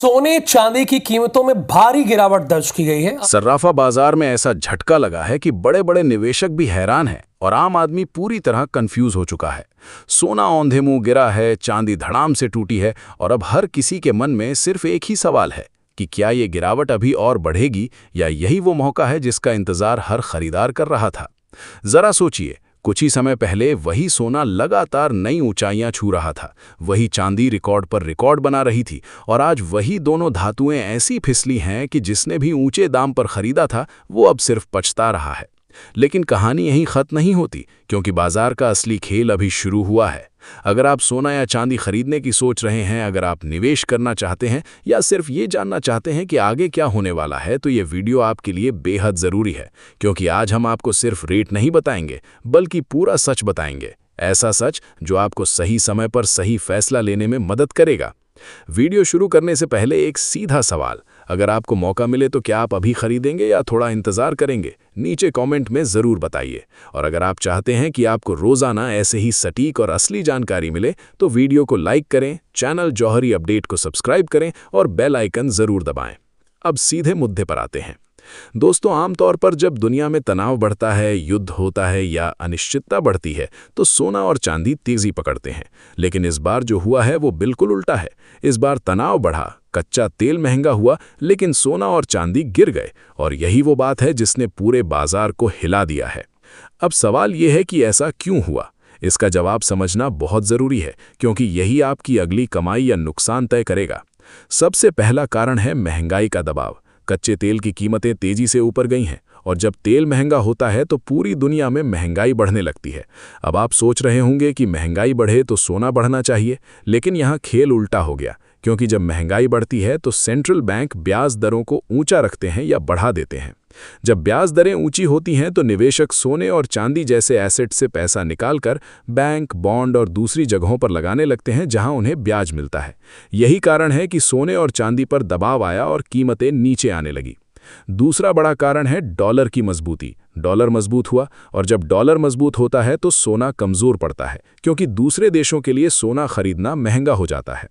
सोने चांदी की कीमतों में भारी गिरावट दर्ज की गई है। सर्राफा बाजार में ऐसा झटका लगा है कि बड़े बड़े निवेशक भी हैरान हैं और आम आदमी पूरी तरह कंफ्यूज हो चुका है। सोना औंधे मुंह गिरा है, चांदी धड़ाम से टूटी है और अब हर किसी के मन में सिर्फ एक ही सवाल है कि क्या ये गिरावट अभी और बढ़ेगी या यही वो मौका है जिसका इंतजार हर खरीदार कर रहा था। जरा सोचिए, कुछ ही समय पहले वही सोना लगातार नई ऊंचाइयां छू रहा था, वही चांदी रिकॉर्ड पर रिकॉर्ड बना रही थी और आज वही दोनों धातुएं ऐसी फिसली हैं कि जिसने भी ऊंचे दाम पर खरीदा था वो अब सिर्फ पछता रहा है। लेकिन कहानी यहीं खत्म नहीं होती, क्योंकि बाजार का असली खेल अभी शुरू हुआ है। अगर आप सोना या चांदी खरीदने की सोच रहे हैं, अगर आप निवेश करना चाहते हैं या सिर्फ ये जानना चाहते हैं कि आगे क्या होने वाला है, तो ये वीडियो आपके लिए बेहद ज़रूरी है। क्योंकि आज हम आपको सिर्फ रेट नहीं बताएंगे, बल्कि पूरा सच बताएंगे। ऐसा सच जो आपको सही समय पर सही फैसला लेने में मदद करेगा। वीडियो शुरू करने से पहले एक सीधा सवाल, अगर आपको मौका मिले तो क्या आप अभी खरीदेंगे या थोड़ा इंतजार करेंगे? नीचे कमेंट में ज़रूर बताइए। और अगर आप चाहते हैं कि आपको रोज़ाना ऐसे ही सटीक और असली जानकारी मिले तो वीडियो को लाइक करें, चैनल जौहरी अपडेट को सब्सक्राइब करें और बेल आइकन ज़रूर दबाएं। अब सीधे मुद्दे पर आते हैं। दोस्तों, आमतौर पर जब दुनिया में तनाव बढ़ता है, युद्ध होता है या अनिश्चितता बढ़ती है तो सोना और चांदी तेजी पकड़ते हैं। लेकिन इस बार जो हुआ है वो बिल्कुल उल्टा है। इस बार तनाव बढ़ा, कच्चा तेल महंगा हुआ, लेकिन सोना और चांदी गिर गए और यही वो बात है जिसने पूरे बाजार को हिला दिया है। अब सवाल ये है कि ऐसा क्यों हुआ? इसका जवाब समझना बहुत ज़रूरी है, क्योंकि यही आपकी अगली कमाई या नुकसान तय करेगा। सबसे पहला कारण है महंगाई का दबाव। कच्चे तेल की कीमतें तेजी से ऊपर गई हैं और जब तेल महंगा होता है तो पूरी दुनिया में महंगाई बढ़ने लगती है। अब आप सोच रहे होंगे कि महंगाई बढ़े तो सोना बढ़ना चाहिए, लेकिन यहाँ खेल उल्टा हो गया, क्योंकि जब महंगाई बढ़ती है तो सेंट्रल बैंक ब्याज दरों को ऊंचा रखते हैं या बढ़ा देते हैं। जब ब्याज दरें ऊंची होती हैं तो निवेशक सोने और चांदी जैसे एसेट से पैसा निकालकर बैंक, बॉन्ड और दूसरी जगहों पर लगाने लगते हैं जहां उन्हें ब्याज मिलता है। यही कारण है कि सोने और चांदी पर दबाव आया और कीमतें नीचे आने लगी। दूसरा बड़ा कारण है डॉलर की मजबूती। डॉलर मजबूत हुआ और जब डॉलर मजबूत होता है तो सोना कमजोर पड़ता है, क्योंकि दूसरे देशों के लिए सोना खरीदना महंगा हो जाता है।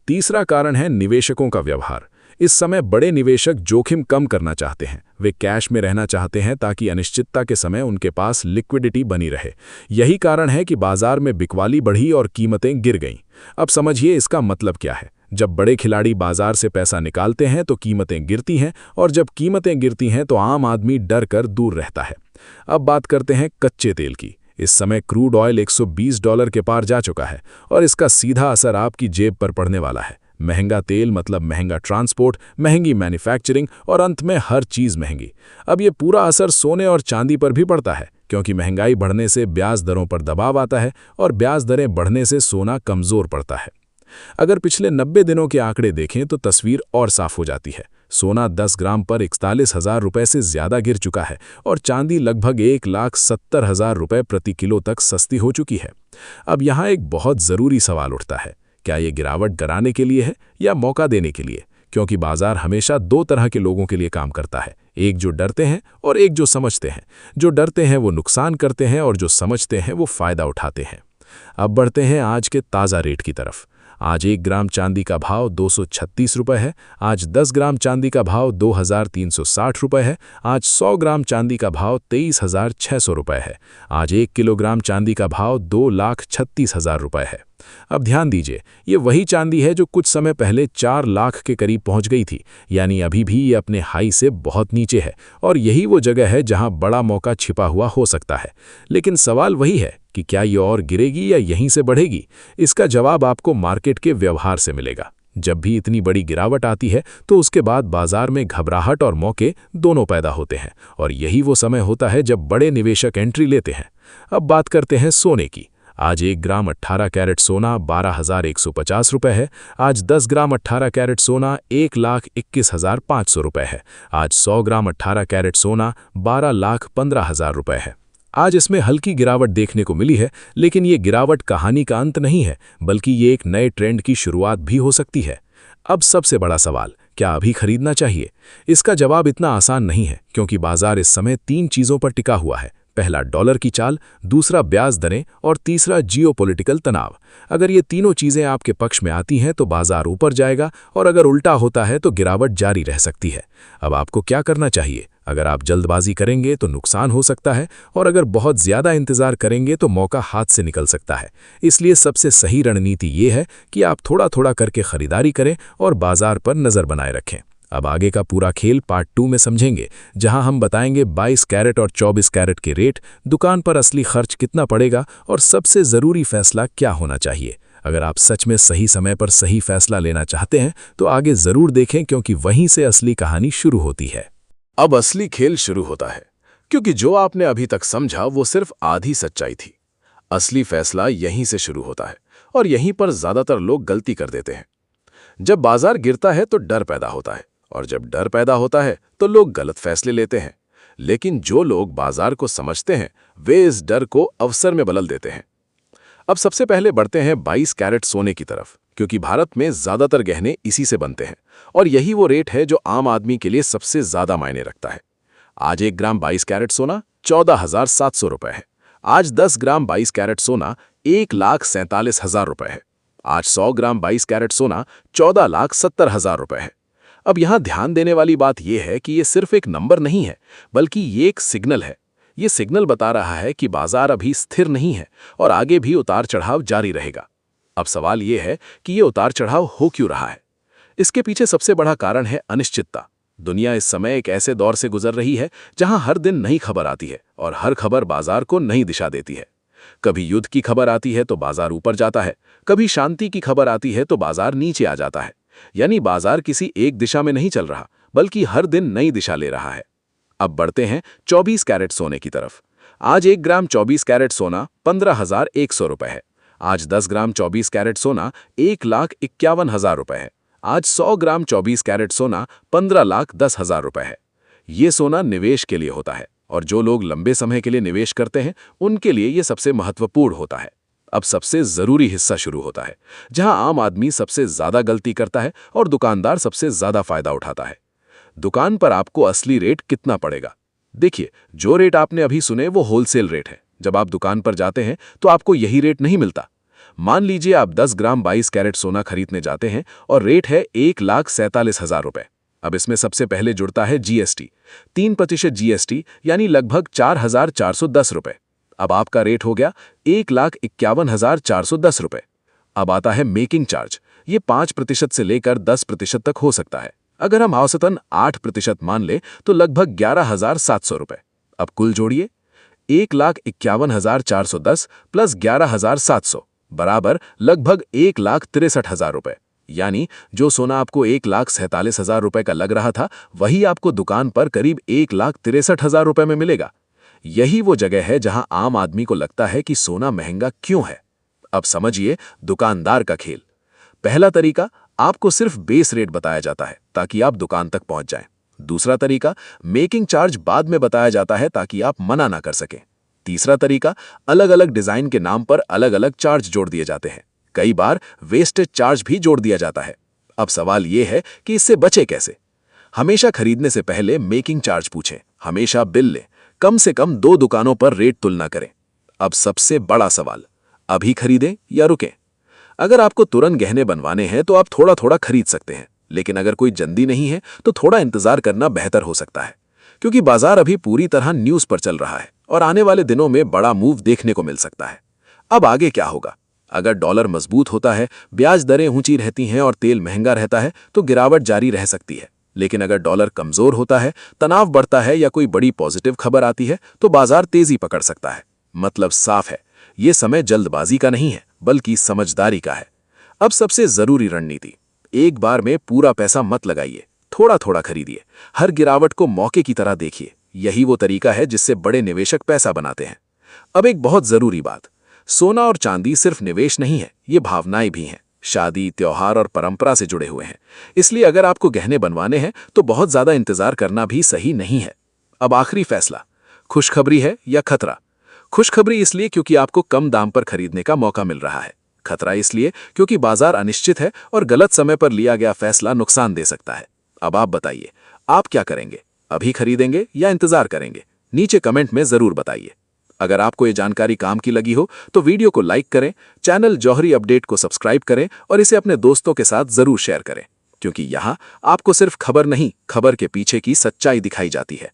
तीसरा कारण है निवेशकों का व्यवहार। इस समय बड़े निवेशक जोखिम कम करना चाहते हैं। वे कैश में रहना चाहते हैं ताकि अनिश्चितता के समय उनके पास लिक्विडिटी बनी रहे। यही कारण है कि बाजार में बिकवाली बढ़ी और कीमतें गिर गईं। अब समझिए इसका मतलब क्या है। जब बड़े खिलाड़ी बाजार से पैसा निकालते हैं तो कीमतें गिरती हैं और जब कीमतें गिरती हैं तो आम आदमी डर कर दूर रहता है। अब बात करते हैं कच्चे तेल की। इस समय क्रूड ऑयल $120 के पार जा चुका है और इसका सीधा असर आपकी जेब पर पड़ने वाला है। महंगा तेल मतलब महंगा ट्रांसपोर्ट, महंगी मैन्युफैक्चरिंग और अंत में हर चीज़ महंगी। अब ये पूरा असर सोने और चांदी पर भी पड़ता है, क्योंकि महंगाई बढ़ने से ब्याज दरों पर दबाव आता है और ब्याज दरें बढ़ने से सोना कमज़ोर पड़ता है। अगर पिछले 90 दिनों के आंकड़े देखें तो तस्वीर और साफ हो जाती है। सोना 10 ग्राम पर 41,000 रुपये से ज़्यादा गिर चुका है और चांदी लगभग 1,70,000 रुपये प्रति किलो तक सस्ती हो चुकी है। अब यहाँ एक बहुत ज़रूरी सवाल उठता है, क्या ये गिरावट डराने के लिए है या मौका देने के लिए? क्योंकि बाजार हमेशा दो तरह के लोगों के लिए काम करता है, एक जो डरते हैं और एक जो समझते हैं। जो डरते हैं वो नुकसान करते हैं और जो समझते हैं वो फ़ायदा उठाते हैं। अब बढ़ते हैं आज के ताज़ा रेट की तरफ। आज 1 ग्राम चांदी का भाव 236 रुपये है। आज 10 ग्राम चांदी का भाव 2,360 रुपये है। आज 100 ग्राम चांदी का भाव 23,600 रुपये है। आज 1 किलोग्राम चांदी का भाव 2,36,000 रुपये है। अब ध्यान दीजिए, ये वही चांदी है जो कुछ समय पहले 4 लाख के करीब पहुंच गई थी, यानी अभी भी ये अपने हाई से बहुत नीचे है और यही वो जगह है जहां बड़ा मौका छिपा हुआ हो सकता है। लेकिन सवाल वही है कि क्या ये और गिरेगी या यहीं से बढ़ेगी? इसका जवाब आपको मार्केट के व्यवहार से मिलेगा। जब भी इतनी बड़ी गिरावट आती है तो उसके बाद बाजार में घबराहट और मौके दोनों पैदा होते हैं और यही वो समय होता है जब बड़े निवेशक एंट्री लेते हैं। अब बात करते हैं सोने की। आज 1 ग्राम 18 कैरेट सोना 12,150 रुपये है। आज 10 ग्राम 18 कैरेट सोना 1,21,500 रुपये है। आज 100 ग्राम 18 कैरेट सोना 12,15,000 रुपये है। आज इसमें हल्की गिरावट देखने को मिली है, लेकिन ये गिरावट कहानी का अंत नहीं है, बल्कि ये एक नए ट्रेंड की शुरुआत भी हो सकती है। अब सबसे बड़ा सवाल, क्या अभी खरीदना चाहिए? इसका जवाब इतना आसान नहीं है, क्योंकि बाजार इस समय 3 चीज़ों पर टिका हुआ है: पहला डॉलर की चाल, दूसरा ब्याज दरें और तीसरा जियोपॉलिटिकल तनाव। अगर ये तीनों चीजें आपके पक्ष में आती हैं तो बाजार ऊपर जाएगा और अगर उल्टा होता है तो गिरावट जारी रह सकती है। अब आपको क्या करना चाहिए? अगर आप जल्दबाजी करेंगे तो नुकसान हो सकता है और अगर बहुत ज्यादा इंतजार करेंगे तो मौका हाथ से निकल सकता है। इसलिए सबसे सही रणनीति ये है कि आप थोड़ा थोड़ा करके खरीदारी करें और बाजार पर नजर बनाए रखें। अब आगे का पूरा खेल पार्ट 2 में समझेंगे, जहां हम बताएंगे 22 कैरेट और 24 कैरेट के रेट, दुकान पर असली खर्च कितना पड़ेगा और सबसे ज़रूरी फैसला क्या होना चाहिए। अगर आप सच में सही समय पर सही फैसला लेना चाहते हैं तो आगे ज़रूर देखें, क्योंकि वहीं से असली कहानी शुरू होती है। अब असली खेल शुरू होता है, क्योंकि जो आपने अभी तक समझा वो सिर्फ आधी सच्चाई थी। असली फैसला यहीं से शुरू होता है और यहीं पर ज़्यादातर लोग गलती कर देते हैं। जब बाजार गिरता है तो डर पैदा होता है और जब डर पैदा होता है तो लोग गलत फैसले लेते हैं। लेकिन जो लोग बाजार को समझते हैं वे इस डर को अवसर में बदल देते हैं। अब सबसे पहले बढ़ते हैं 22 कैरेट सोने की तरफ, क्योंकि भारत में ज़्यादातर गहने इसी से बनते हैं और यही वो रेट है जो आम आदमी के लिए सबसे ज़्यादा मायने रखता है। आज 1 ग्राम 22 कैरेट सोना 14,700 रुपये है। आज 10 ग्राम 22 कैरेट सोना 1,47,000 रुपये है। आज 100 ग्राम 22 कैरेट सोना 14,70,000 रुपये है। अब यहाँ ध्यान देने वाली बात यह है कि ये सिर्फ एक नंबर नहीं है, बल्कि ये एक सिग्नल है। ये सिग्नल बता रहा है कि बाजार अभी स्थिर नहीं है और आगे भी उतार चढ़ाव जारी रहेगा। अब सवाल ये है कि ये उतार चढ़ाव हो क्यों रहा है। इसके पीछे सबसे बड़ा कारण है अनिश्चितता। दुनिया इस समय एक ऐसे दौर से गुजर रही है जहां हर दिन नई खबर आती है और हर खबर बाजार को नई दिशा देती है। कभी युद्ध की खबर आती है तो बाजार ऊपर जाता है, कभी शांति की खबर आती है तो बाजार नीचे आ जाता है। यानी बाजार किसी एक दिशा में नहीं चल रहा, बल्कि हर दिन नई दिशा ले रहा है। अब बढ़ते हैं 24 कैरेट सोने की तरफ। आज 1 ग्राम 24 कैरेट सोना 15,100 रुपये है। आज 10 ग्राम 24 कैरेट सोना 1,51,000 रुपये है। आज 100 ग्राम 24 कैरेट सोना 15,10,000 रुपये है। ये सोना निवेश के लिए होता है और जो लोग लंबे समय के लिए निवेश करते हैं उनके लिए ये सबसे महत्वपूर्ण होता है। अब सबसे ज़रूरी हिस्सा शुरू होता है, जहां आम आदमी सबसे ज़्यादा गलती करता है और दुकानदार सबसे ज़्यादा फायदा उठाता है। दुकान पर आपको असली रेट कितना पड़ेगा? देखिए, जो रेट आपने अभी सुने वो होलसेल रेट है। जब आप दुकान पर जाते हैं तो आपको यही रेट नहीं मिलता। मान लीजिए आप 10 ग्राम 22 कैरेट सोना खरीदने जाते हैं और रेट है 1,47,000 रुपये। अब इसमें सबसे पहले जुड़ता है जीएसटी, 3% जीएसटी, यानी लगभग 4,410 रुपये। अब आपका रेट हो गया 1,51,410 रुपये। अब आता है मेकिंग चार्ज। ये 5% से लेकर 10% तक हो सकता है। अगर हम औसतन 8% मान ले तो लगभग 11,700 रुपये। अब कुल जोड़िए, 1,51,410 प्लस 11,700 बराबर लगभग 1,63,000 रुपये। यानी जो सोना आपको 1,47,000 रुपये का लग रहा था वही आपको दुकान पर करीब 1,63,000 रुपये में मिलेगा। यही वो जगह है जहां आम आदमी को लगता है कि सोना महंगा क्यों है। अब समझिए दुकानदार का खेल। पहला तरीका, आपको सिर्फ बेस रेट बताया जाता है ताकि आप दुकान तक पहुंच जाएं। दूसरा तरीका, मेकिंग चार्ज बाद में बताया जाता है ताकि आप मना ना कर सकें। तीसरा तरीका, अलग अलग डिजाइन के नाम पर अलग अलग चार्ज जोड़ दिए जाते हैं। कई बार वेस्टेज चार्ज भी जोड़ दिया जाता है। अब सवाल यह है कि इससे बचे कैसे। हमेशा खरीदने से पहले मेकिंग चार्ज पूछें, हमेशा बिल लें, कम से कम 2 दुकानों पर रेट तुलना करें। अब सबसे बड़ा सवाल, अभी खरीदें या रुकें? अगर आपको तुरंत गहने बनवाने हैं तो आप थोड़ा थोड़ा खरीद सकते हैं, लेकिन अगर कोई जल्दी नहीं है तो थोड़ा इंतजार करना बेहतर हो सकता है, क्योंकि बाजार अभी पूरी तरह न्यूज़ पर चल रहा है और आने वाले दिनों में बड़ा मूव देखने को मिल सकता है। अब आगे क्या होगा? अगर डॉलर मजबूत होता है, ब्याज दरें ऊंची रहती हैं और तेल महंगा रहता है तो गिरावट जारी रह सकती है। लेकिन अगर डॉलर कमजोर होता है, तनाव बढ़ता है या कोई बड़ी पॉजिटिव खबर आती है तो बाजार तेजी पकड़ सकता है। मतलब साफ है, ये समय जल्दबाजी का नहीं है बल्कि समझदारी का है। अब सबसे जरूरी रणनीति, एक बार में पूरा पैसा मत लगाइए, थोड़ा थोड़ा खरीदिए। हर गिरावट को मौके की तरह देखिए। यही वो तरीका है जिससे बड़े निवेशक पैसा बनाते हैं। अब एक बहुत जरूरी बात, सोना और चांदी सिर्फ निवेश नहीं है, ये भावनाएं भी हैं। शादी, त्योहार और परंपरा से जुड़े हुए हैं। इसलिए अगर आपको गहने बनवाने हैं तो बहुत ज्यादा इंतजार करना भी सही नहीं है। अब आखिरी फैसला, खुशखबरी है या खतरा? खुशखबरी इसलिए क्योंकि आपको कम दाम पर खरीदने का मौका मिल रहा है। खतरा इसलिए क्योंकि बाजार अनिश्चित है और गलत समय पर लिया गया फैसला नुकसान दे सकता है। अब आप बताइए, आप क्या करेंगे? अभी खरीदेंगे या इंतजार करेंगे? नीचे कमेंट में जरूर बताइए। अगर आपको ये जानकारी काम की लगी हो तो वीडियो को लाइक करें, चैनल जौहरी अपडेट को सब्सक्राइब करें और इसे अपने दोस्तों के साथ जरूर शेयर करें, क्योंकि यहाँ आपको सिर्फ खबर नहीं, खबर के पीछे की सच्चाई दिखाई जाती है।